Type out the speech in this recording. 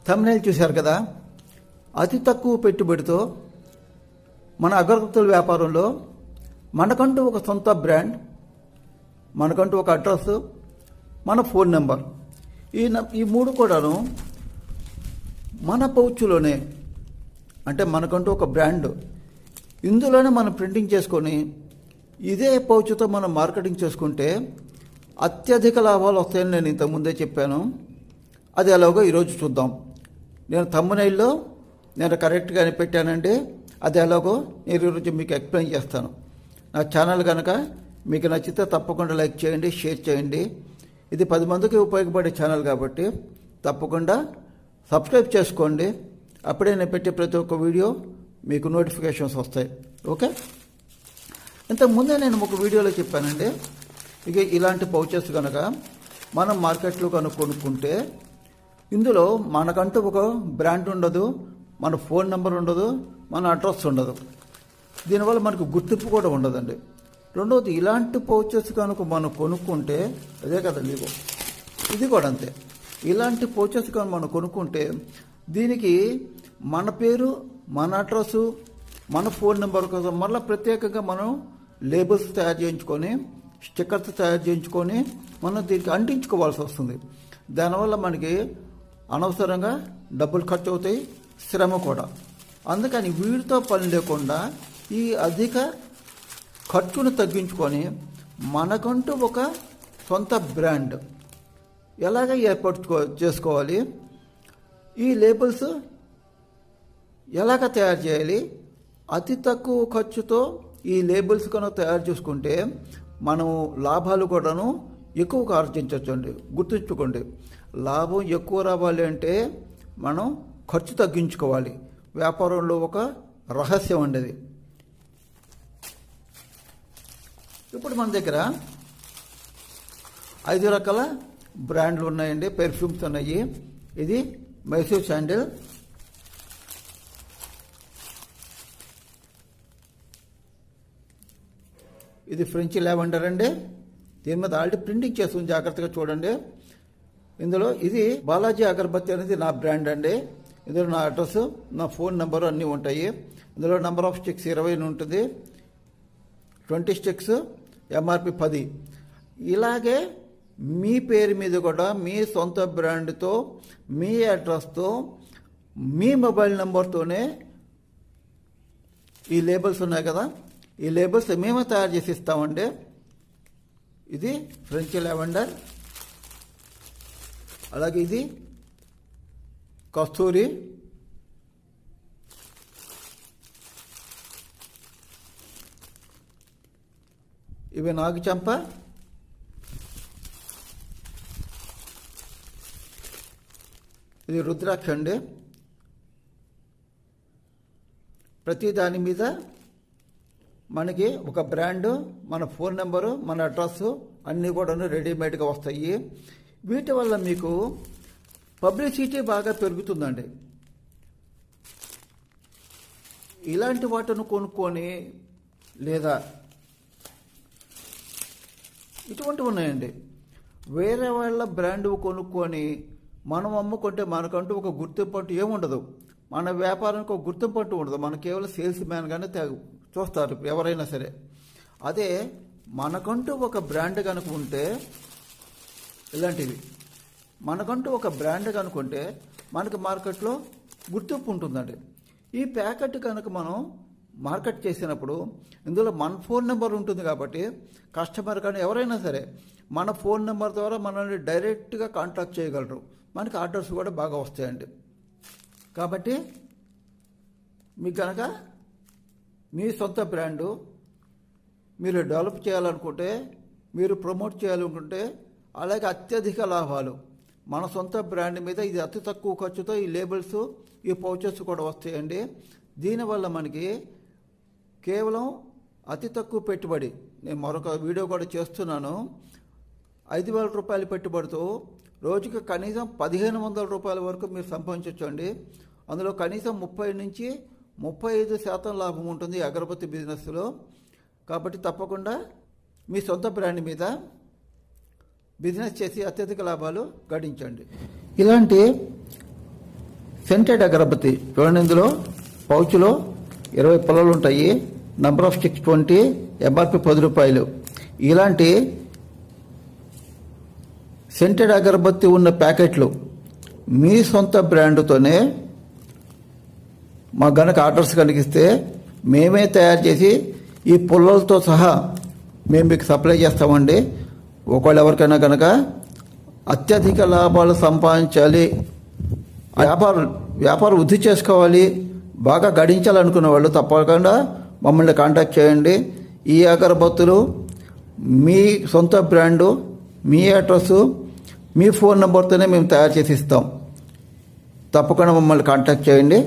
Thumbnail చూశారు కదా. అతి తక్కువ పెట్టుబడితో మన అగరబత్తుల వ్యాపారంలో మనకంటూ ఒక సొంత బ్రాండ్, మనకంటూ ఒక అడ్రస్, మన ఫోన్ నెంబర్, ఈ మూడు కూడాను మన పౌచ్లోనే, అంటే మనకంటూ ఒక బ్రాండ్ ఇందులోనే మనం ప్రింటింగ్ చేసుకొని ఇదే పౌచ్తో మనం మార్కెటింగ్ చేసుకుంటే అత్యధిక లాభాలు వస్తాయని నేను ఇంతకుముందే చెప్పాను. అది ఎలాగో ఈరోజు చూద్దాం. నేను థంబ్నెయిల్లో నేను కరెక్ట్గానే పెట్టానండి. అది ఎలాగో నేను ఈరోజు మీకు ఎక్స్ప్లెయిన్ చేస్తాను. నా ఛానల్ కనుక మీకు నచ్చితే తప్పకుండా లైక్ చేయండి, షేర్ చేయండి. ఇది 10 మందికి ఉపయోగపడే ఛానల్ కాబట్టి తప్పకుండా సబ్స్క్రైబ్ చేసుకోండి. అప్పుడే నేను పెట్టే ప్రతి ఒక్క వీడియో మీకు నోటిఫికేషన్స్ వస్తాయి. ఓకే, ఇంతకుముందే నేను ఒక వీడియోలో చెప్పానండి, ఇక ఇలాంటి పౌచెస్ కనుక మనం మార్కెట్లో కనుక కొనుక్కుంటే ఇందులో మనకంటూ ఒక బ్రాండ్ ఉండదు, మన ఫోన్ నెంబర్ ఉండదు, మన అడ్రస్ ఉండదు. దీనివల్ల మనకు గుర్తింపు కూడా ఉండదండి. రెండవది, ఇలాంటి పౌచెస్ కనుక మనం కొనుక్కుంటే అదే కదండి, ఇది కూడా అంతే. ఇలాంటి పౌచెస్ కనుక మనం కొనుక్కుంటే దీనికి మన పేరు, మన అడ్రస్సు, మన ఫోన్ నెంబర్ కోసం మళ్ళీ ప్రత్యేకంగా మనం లేబుల్స్ తయారు చేయించుకొని, స్టిక్కర్స్ తయారు చేయించుకొని మనం దీనికి అంటించుకోవాల్సి వస్తుంది. దానివల్ల మనకి అనవసరంగా డబ్బులు ఖర్చు అవుతాయి, శ్రమ కూడా. అందుకని వీటితో పని లేకుండా ఈ అధిక ఖర్చును తగ్గించుకొని మనకంటూ ఒక సొంత బ్రాండ్ ఎలాగ ఏర్పాటు చేసుకోవాలి, ఈ లేబుల్స్ ఎలాగ తయారు చేయాలి, అతి తక్కువ ఖర్చుతో ఈ లేబుల్స్ కనుక తయారు చేసుకుంటే మనం లాభాలు కూడాను ఎక్కువగా ఆర్జించవచ్చండి. గుర్తుంచుకోండి, లాభం ఎక్కువ రావాలి అంటే మనం ఖర్చు తగ్గించుకోవాలి. వ్యాపారంలో ఒక రహస్యం ఉండేది. ఇప్పుడు మన దగ్గర 5 రకాల బ్రాండ్లు ఉన్నాయండి, పెర్ఫ్యూమ్స్ ఉన్నాయి. ఇది మైసూర్ శాండిల్, ఇది ఫ్రెంచ్ లావెండర్ అండి. దీని మీద ఆల్రెడీ ప్రింటింగ్ చేస్తుంది, జాగ్రత్తగా చూడండి. ఇందులో ఇది బాలాజీ అగరబత్తి అనేది నా బ్రాండ్ అండి. ఇందులో నా అడ్రస్, నా ఫోన్ నెంబరు అన్నీ ఉంటాయి. ఇందులో నెంబర్ ఆఫ్ స్టిక్స్ 20 ఉంటుంది, 20 స్టిక్స్, ఎంఆర్పి 10. ఇలాగే మీ పేరు మీద కూడా మీ సొంత బ్రాండ్తో, మీ అడ్రస్తో, మీ మొబైల్ నెంబర్తోనే ఈ లేబుల్స్ ఉన్నాయి కదా, ఈ లేబుల్స్ మేమే తయారు చేసి ఇస్తామండి. ఇది ఫ్రెంచ్ లావెండర్, అలాగే ఇది కస్తూరి, ఇవి నాగుచంప, ఇది రుద్రాక్ష అండి. ప్రతి దాని మీద మనకి ఒక బ్రాండు, మన ఫోన్ నెంబరు, మన అడ్రస్ అన్నీ కూడా రెడీమేడ్గా వస్తాయి. వీటి వల్ల మీకు పబ్లిసిటీ బాగా పెరుగుతుందండి. ఇలాంటి వాటిని కొనుక్కొని, లేదా ఇటువంటివి ఉన్నాయండి, వేరే వాళ్ళ బ్రాండ్ కొనుక్కొని మనం అమ్ముకుంటే మనకంటూ ఒక గుర్తింపు అంటూ ఏముండదు. మన వ్యాపారానికి ఒక గుర్తింపు అంటూ ఉండదు. మన కేవలం సేల్స్ మ్యాన్గానే చూస్తారు ఎవరైనా సరే. అదే మనకంటూ ఒక బ్రాండ్ కనుక ఉంటే, ఇలాంటివి మనకంటూ ఒక బ్రాండ్ కనుకుంటే మనకి మార్కెట్లో గుర్తింపు ఉంటుందండి. ఈ ప్యాకెట్ కనుక మనం మార్కెట్ చేసినప్పుడు ఇందులో మన ఫోన్ నెంబర్ ఉంటుంది కాబట్టి కస్టమర్ కానీ ఎవరైనా సరే మన ఫోన్ నెంబర్ ద్వారా మనల్ని డైరెక్ట్గా కాంటాక్ట్ చేయగలరు. మనకి ఆర్డర్స్ కూడా బాగా వస్తాయండి. కాబట్టి మీకు కనుక మీ సొంత బ్రాండు మీరు డెవలప్ చేయాలనుకుంటే, మీరు ప్రమోట్ చేయాలనుకుంటే, అలాగే అత్యధిక లాభాలు మన సొంత బ్రాండ్ మీద ఇది అతి తక్కువ ఖర్చుతో ఈ లేబుల్స్, ఈ పౌచెస్ కూడా వస్తాయండి. దీనివల్ల మనకి కేవలం అతి తక్కువ పెట్టుబడి, నేను మరొక వీడియో కూడా చేస్తున్నాను, 5,000 రూపాయలు పెట్టుబడితో రోజుకి కనీసం 1,500 రూపాయల వరకు మీరు సంపాదించవచ్చండి. అందులో కనీసం 30 నుంచి 35% లాభం ఉంటుంది అగరబత్తి బిజినెస్లో. కాబట్టి తప్పకుండా మీ సొంత బ్రాండ్ మీద బిజినెస్ చేసి అత్యధిక లాభాలు గడించండి. ఇలాంటి సెంటెడ్ అగరబత్తి చూడండి, ఇందులో పౌచ్లో 20 పుల్లలు ఉంటాయి. Number of sticks 20, MRP ₹10. ఇలాంటి సెంటెడ్ అగరబత్తి ఉన్న ప్యాకెట్లు మీ సొంత బ్రాండ్తోనే మాకు గనక ఆర్డర్స్ కనిపిస్తే మేమే తయారు చేసి ఈ పుల్లలతో సహా మేము మీకు సప్లై చేస్తామండి. ఒకవేళ ఎవరికైనా కనుక అత్యధిక లాభాలు సంపాదించాలి, వ్యాపారం వృద్ధి చేసుకోవాలి, బాగా గడించాలనుకున్న వాళ్ళు తప్పకుండా మమ్మల్ని కాంటాక్ట్ చేయండి. ఈ అగరబత్తులు మీ సొంత బ్రాండు, మీ అడ్రస్సు, మీ ఫోన్ నెంబర్తోనే మేము తయారు చేసి ఇస్తాం. తప్పకుండా మమ్మల్ని కాంటాక్ట్ చేయండి.